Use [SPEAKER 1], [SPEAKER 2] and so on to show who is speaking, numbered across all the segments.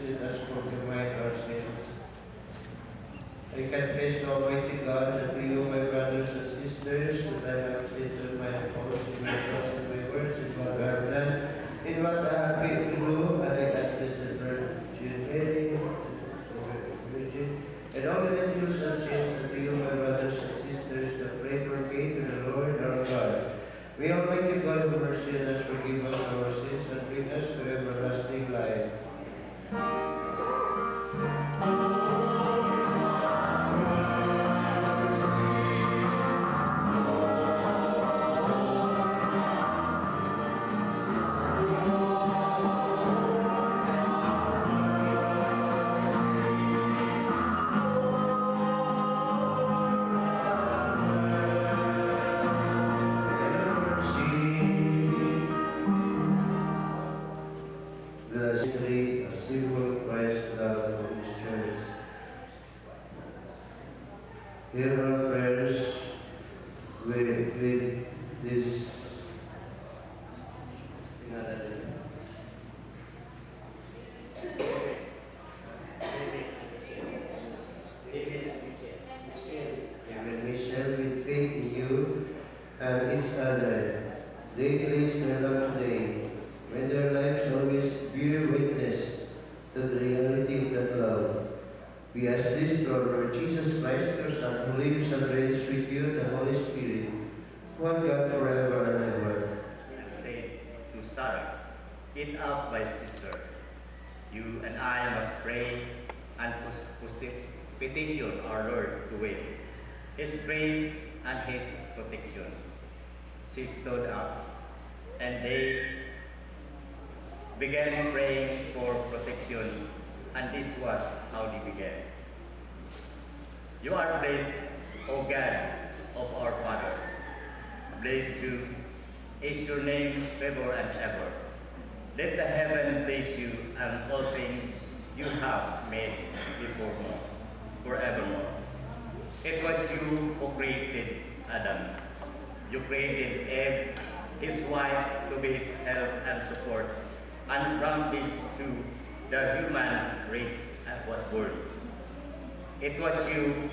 [SPEAKER 1] visit us from the might our sins. I confess to Almighty God and to you, my brothers and sisters, that I have sinned in my thoughts, in my thoughts, in my words, in what I have done, in what I have failed to do, and I ask this in Virgin Mary, Virgin, and all the angels and saints, and to you, my brothers and sisters, to pray for me to the Lord our God. May Almighty God have mercy on us, forgive us our sins, and bring us to everlasting life. Hear our prayers with this when we share with faith in you and each other. They place their love today, when their lives always bear witness to the reality of that love. We ask this through our Lord Jesus Christ, your Son, who lives and reigns with you, the Holy Spirit, one God forever and ever.
[SPEAKER 2] And say to Sarah, "Eat up, my sister. You and I must pray and petition our Lord to win His grace and His protection." She stood up, and they began praying for protection. And this was how they began. You are blessed, O God of our fathers. Blessed too is your name forever and ever. Let the heaven bless you and all things you have made before more, forevermore. It was you who created Adam. You created Eve, his wife, to be his help and support. And from these two, the human race was born. It was you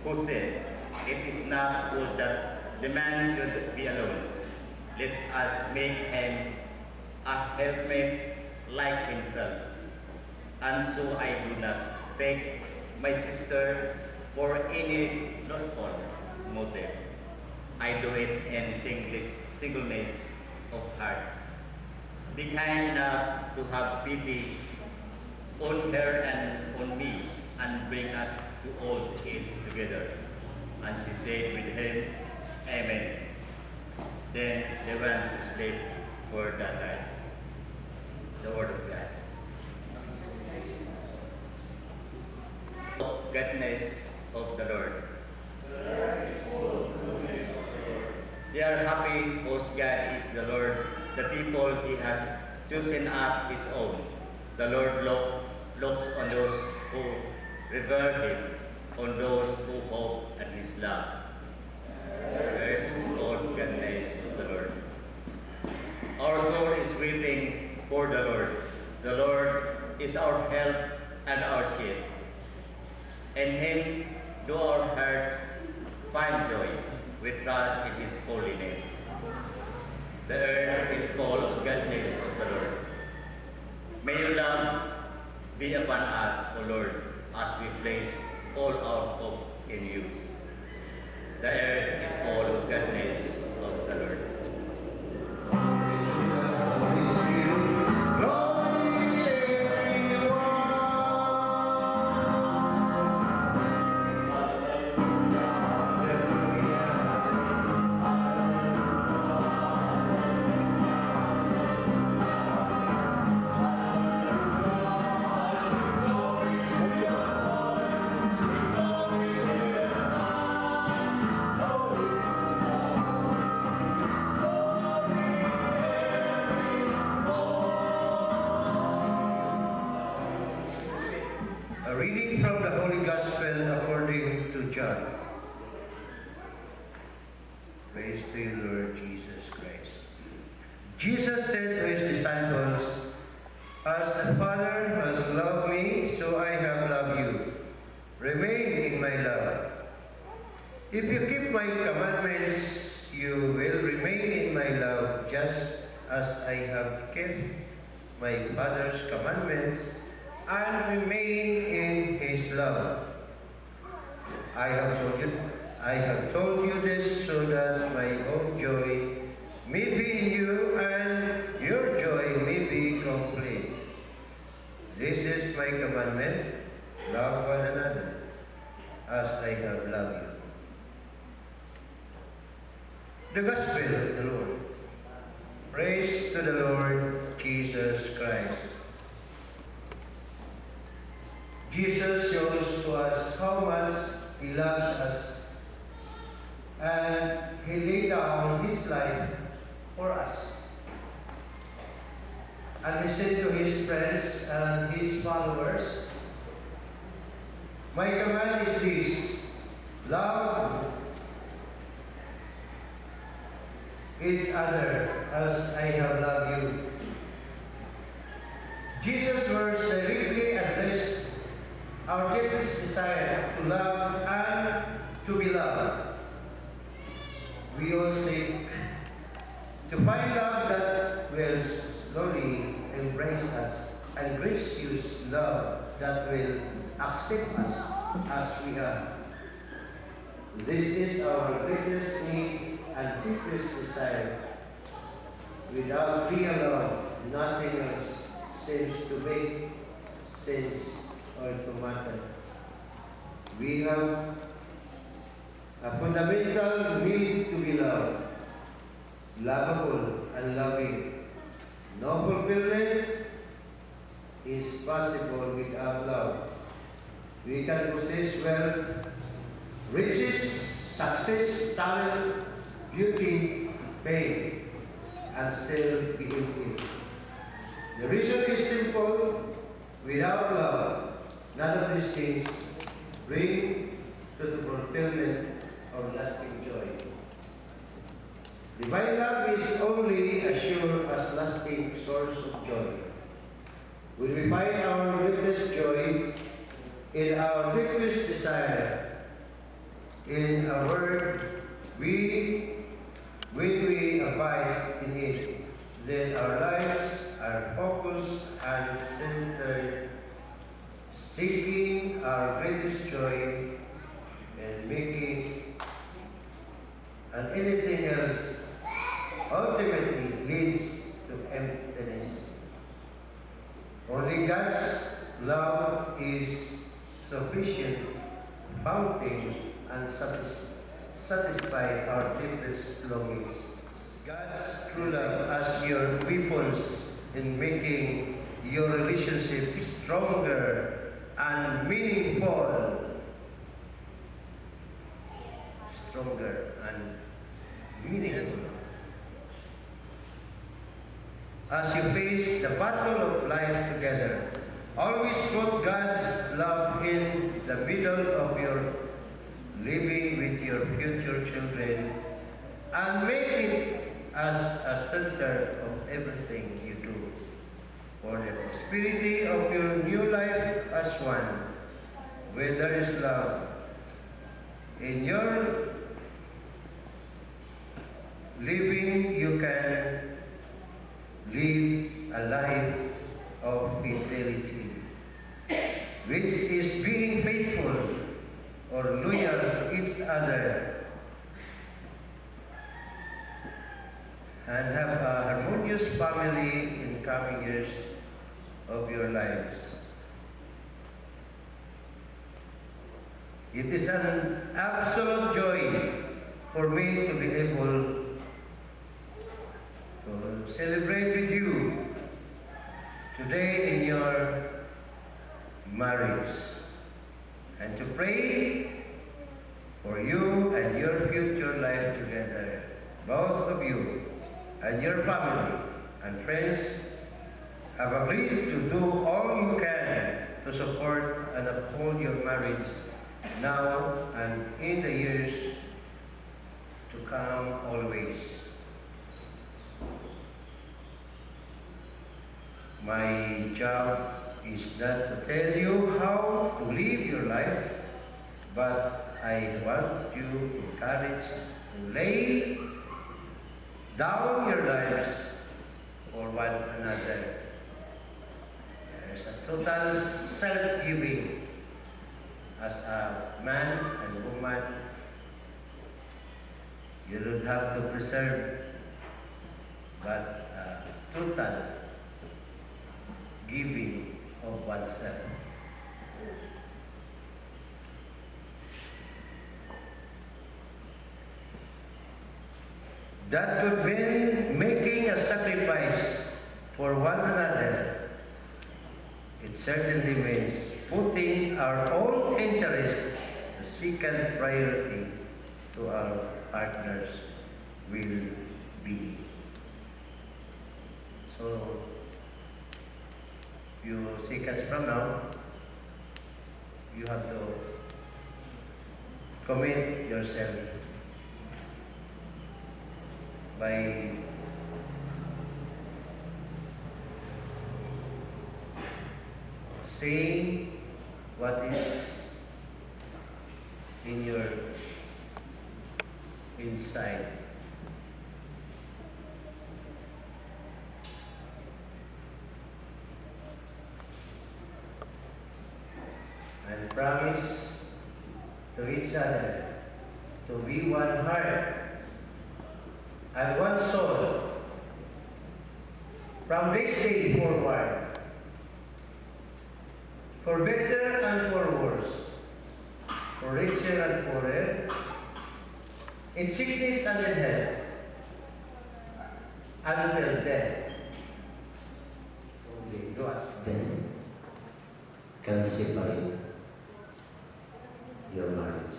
[SPEAKER 2] who said, "It is not good that the man should be alone. Let us make him a helpmate like himself." And so I do not beg my sister for any lustful motive. I do it in singleness of heart. Be kind enough to have pity on her and on me, and bring us to old age together. And she said with him, "Amen." Then they went to sleep for that night. The word of God. Goodness of the Lord. They are happy whose God is the Lord, the people He has chosen as His own. The Lord looks on those who revere Him, on those who hope in His love. Lord, goodness of the Lord. Our soul is waiting for the Lord. The Lord is our help and our shield. In Him do our hearts find joy. We trust in His holy name. The earth is full of goodness of the Lord. May your love be upon us, O Lord, as we place all our hope in you. The earth is full of goodness of the Lord.
[SPEAKER 1] Praise to you, Lord Jesus Christ. Jesus said to His disciples, "As the Father has loved remain in my love. If you keep my commandments, you will remain in my love, just as I have kept my Father's commandments and remain in his love. I have told you this so that my own joy may be in you and your joy may be complete. This is my commandment: love one another as I have loved you. The Gospel of the Lord. Praise to the Lord Jesus Christ. Jesus shows to us how much He loves us, and He laid down His life for us. And He said to His friends and His followers, "My command is this: love each other as I have loved you." Jesus' words directly address our deepest desire to love and to be loved. We all seek to find love that will slowly embrace us, and gracious love that will accept us as we are. This is our greatest need and deepest desire. Without real love, nothing else seems to make sense or to matter. We have a fundamental need to be loved, lovable and loving. No fulfillment is possible without love. We can possess wealth, riches, success, talent, beauty, fame, and still be empty. The reason is simple: without love, none of these things bring to the fulfillment of lasting joy. Divine love is only as sure as lasting source of joy. When we find our greatest joy in our deepest desire, in a word, when we abide in it, then our lives are focused and centered, seeking our greatest joy and making, and anything else ultimately leads to emptiness. Only God's love is sufficient fountain and satisfy our deepest longings. God's true love as your weapons in making your relationship stronger and meaningful. Stronger and meaningful. As you face the battle of life together, always put God's love in the middle of your living with your future children, and make it as a center of everything you do, for the prosperity of your new life as one, where there is love. In your living, you can live a life of fidelity, which is being faithful or loyal to each other, and have a harmonious family in coming years of your lives. It is an absolute joy for me to be able to celebrate with you today in your marriage, and to pray for you and your future life together. Both of you and your family and friends have agreed to do all you can to support and uphold your marriage now and in the years to come always. My job is not to tell you how to live your life, but I want you encouraged to lay down your lives for one another. There's a total self-giving as a man and woman. You don't have to preserve, but total giving of oneself. That could mean making a sacrifice for one another. It certainly means putting our own interest the second priority to our partner's will be. So, few seconds from now, you have to commit yourself by saying what is in your inside. And promise to each other to be one heart and one soul from this day forward, for better and for worse, for richer and poorer, in sickness and in health, until death. Only do us
[SPEAKER 3] Death can separate your marriage.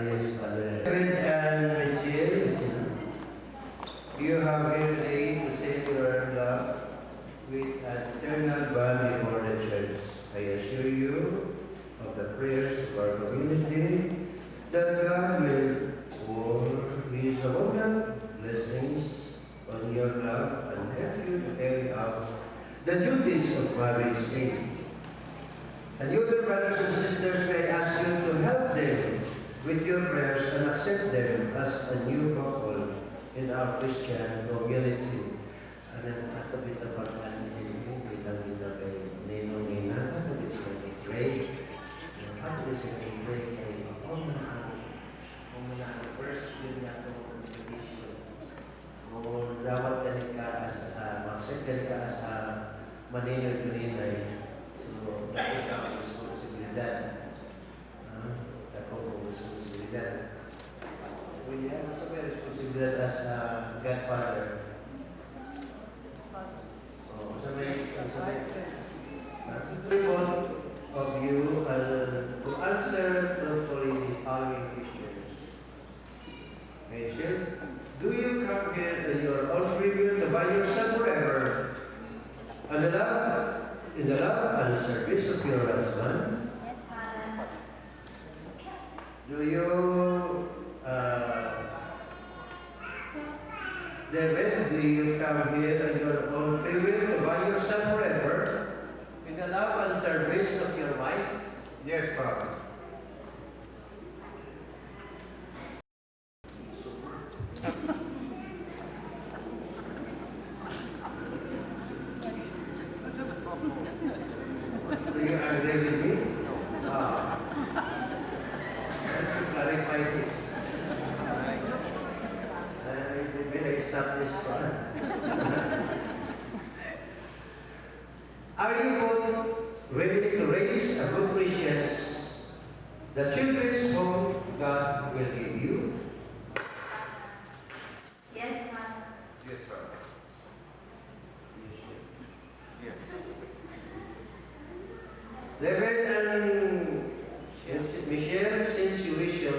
[SPEAKER 1] Yes, Father. David and Michelle, you have here today to say your love with an eternal bond before the church. I assure you of the prayers of our community that God will pour His abundant blessings on your love and help you to carry out the duties of marriage faith. And you, dear brothers and sisters, may I ask you to help them with your prayers and accept them as a new couple in our Christian community. And then, ato kita pag-anin, kita kay Ninong Nina, ato kita pray. Ato kita pray kay kung na first yun na itong invitation. Kung dapat ka as mag-accept ka as maninag-ninay. So, dapat ka ang responsibilidad. Responsibilidad. We have also a responsibilidad as a godfather. So, both of you to answer truthfully the following questions. Rachel, do you come here in your own free will to buy yourself forever? And in the love and service of your husband?
[SPEAKER 4] Yes, Father.
[SPEAKER 1] Do you, David, do you come here on your own free will to buy yourself forever in the love and service of your wife?
[SPEAKER 5] Yes, Father.
[SPEAKER 1] Do you agree with me? Let's clarify this. Maybe I stop this one. Are you both ready to raise a good Christians, the children's home God will give you?
[SPEAKER 4] Yes, Father.
[SPEAKER 5] Yes, Father. Yes.
[SPEAKER 1] David and Michelle, since you wish to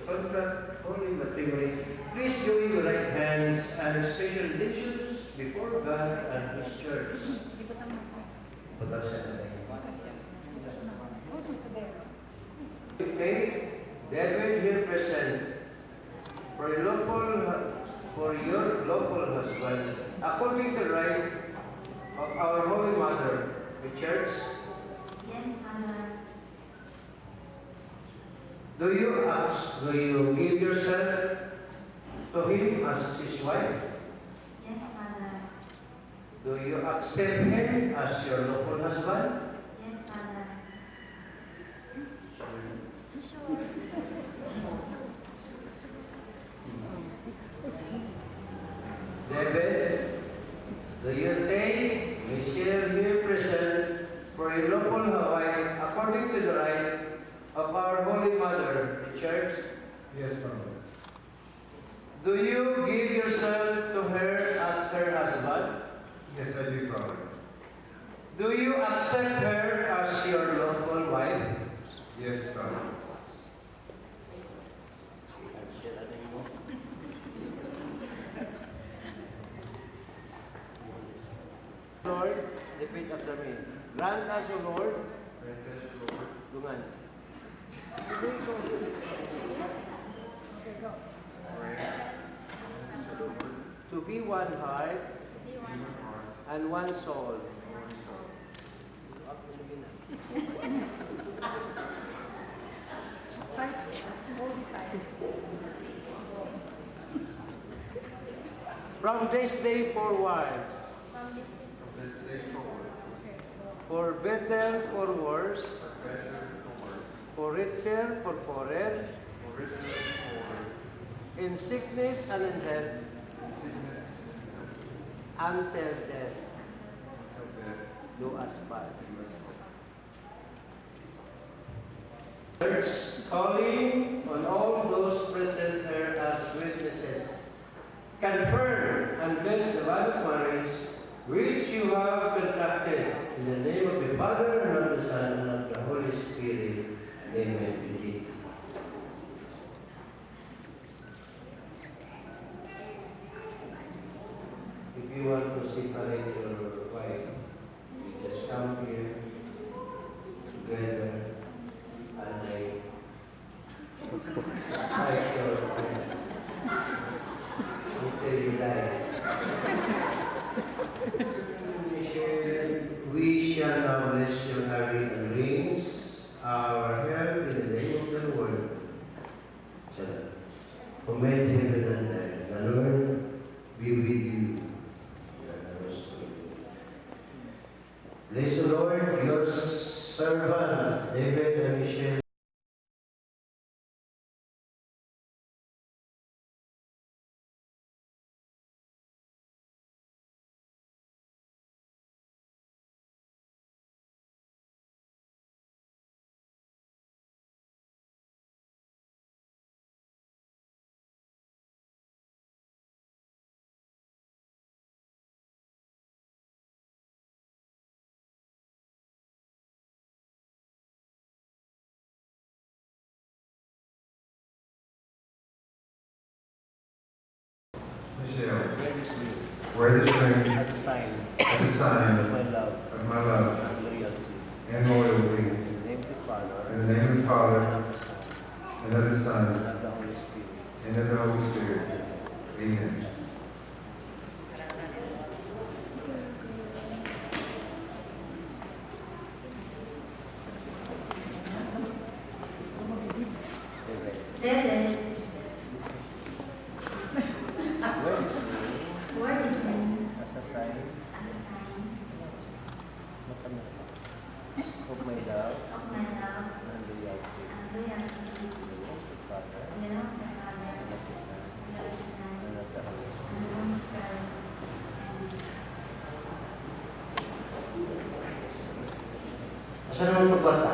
[SPEAKER 1] contract holy matrimony, please join your right hands and special intentions before God and His church. Okay, David here present, for a lawful for your lawful husband, according to the right of our Holy Mother, the Church?
[SPEAKER 4] Yes, Father.
[SPEAKER 1] Do you give yourself to him as his wife?
[SPEAKER 4] Yes, Father.
[SPEAKER 1] Do you accept him as your lawful husband?
[SPEAKER 4] Yes, Father.
[SPEAKER 1] David, do you take Michelle here present for your lawful wife according to the right of our Holy Mother, the Church?
[SPEAKER 5] Yes, Father.
[SPEAKER 1] Do you give yourself to her as her husband?
[SPEAKER 5] Yes, I do, Father.
[SPEAKER 1] Do you accept her as your lawful wife?
[SPEAKER 5] Yes, Father.
[SPEAKER 1] Lord, repeat after me. Grant us, O Lord,
[SPEAKER 5] Grant us, Lord,
[SPEAKER 1] lungan, to be one heart
[SPEAKER 5] human heart,
[SPEAKER 1] and one soul.
[SPEAKER 5] and one soul. From this day forward,
[SPEAKER 4] From this
[SPEAKER 5] From this day forward,
[SPEAKER 1] for better, for worse,
[SPEAKER 5] for better, for worse,
[SPEAKER 1] for richer, for poorer,
[SPEAKER 5] for richer, for poorer,
[SPEAKER 1] in sickness and in health,
[SPEAKER 5] in sickness
[SPEAKER 1] until death,
[SPEAKER 5] until death,
[SPEAKER 1] do us part.
[SPEAKER 5] do us part.
[SPEAKER 1] Church, calling on all those present here as witnesses, confirm and bless the vow of marriage which you have contracted in the name of the Father, and of the Son, and of the Holy Spirit. Amen. Indeed. If you want to separate your wife, you just come here together and I strike your hand until you die. Michelle, we shall now bless your marriage and rings our help in the name of the Lord. Who made heaven and earth. The Lord be with you. Bless the Lord, your servant, David and Michelle.
[SPEAKER 5] Michelle,
[SPEAKER 1] Where is me
[SPEAKER 5] wear this ring
[SPEAKER 1] as a sign
[SPEAKER 5] as a
[SPEAKER 1] of
[SPEAKER 5] sign
[SPEAKER 1] my love
[SPEAKER 5] of my love
[SPEAKER 1] and loyalty.
[SPEAKER 5] and loyalty.
[SPEAKER 1] In the name of the Father,
[SPEAKER 5] In the name of the Father,
[SPEAKER 1] and of the Son,
[SPEAKER 5] and of the Son,
[SPEAKER 1] and of the Holy Spirit.
[SPEAKER 5] and of the Holy Spirit. Amen.
[SPEAKER 4] David,
[SPEAKER 1] Where is me
[SPEAKER 4] word is me
[SPEAKER 1] as a sign
[SPEAKER 4] as a sign
[SPEAKER 1] of my love
[SPEAKER 4] of my love
[SPEAKER 1] and loyalty.
[SPEAKER 4] and loyalty.
[SPEAKER 1] In the name of the Father,
[SPEAKER 4] In the name of the Father,
[SPEAKER 1] and of the Son,
[SPEAKER 4] and of the Son,
[SPEAKER 1] and of the Holy Spirit.
[SPEAKER 4] and of the Holy Spirit.
[SPEAKER 1] Saan naman magkwarta?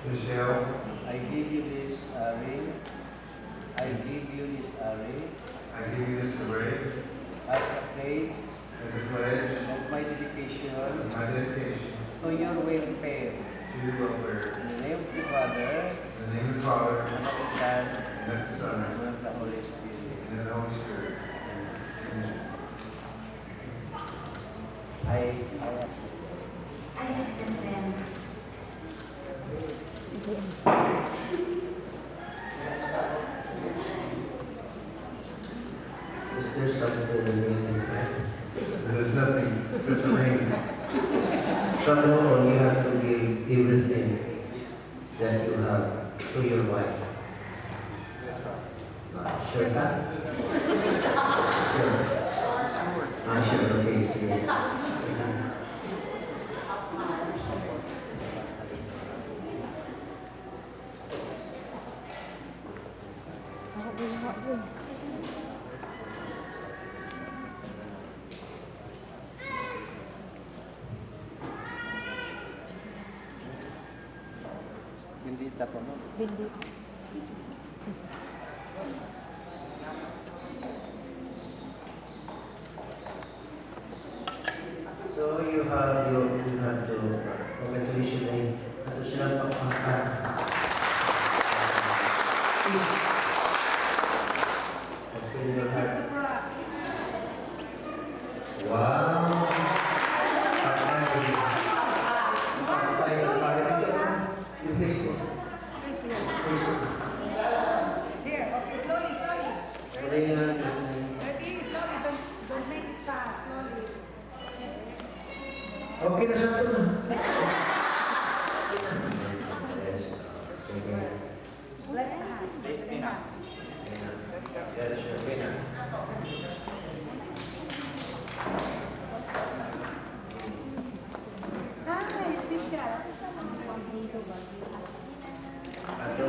[SPEAKER 5] Michelle,
[SPEAKER 1] I give you this ring. I give you this ring
[SPEAKER 5] I give you this ring
[SPEAKER 1] as a pledge
[SPEAKER 5] as a pledge
[SPEAKER 1] of my dedication
[SPEAKER 5] of my dedication
[SPEAKER 1] to your welfare.
[SPEAKER 5] to your welfare.
[SPEAKER 1] In the name of the Father,
[SPEAKER 5] In the name of the Father,
[SPEAKER 1] and of the Son,
[SPEAKER 5] and of the Son,
[SPEAKER 1] and of the Holy Spirit.
[SPEAKER 5] and the Holy Spirit.
[SPEAKER 4] I accept them.
[SPEAKER 3] Is there something remaining?
[SPEAKER 5] There's nothing such a ring.
[SPEAKER 3] From now on, you have to give everything that you have to your wife. Sure ka? Sure. Sure. Okay, sige. So you have to congratulations ay ato silang pagpangkat. Wow! Yung Facebook. Facebook.
[SPEAKER 6] Here, okay, slowly, slowly.
[SPEAKER 3] Wala nga.
[SPEAKER 6] Ready, slowly, don't make it fast, slowly.
[SPEAKER 3] Okay na siya ito. Yes. Okay.
[SPEAKER 6] Bless the hand. Bless the hand.
[SPEAKER 3] Yes, okay na.
[SPEAKER 6] Hi, Bishop.
[SPEAKER 3] Ato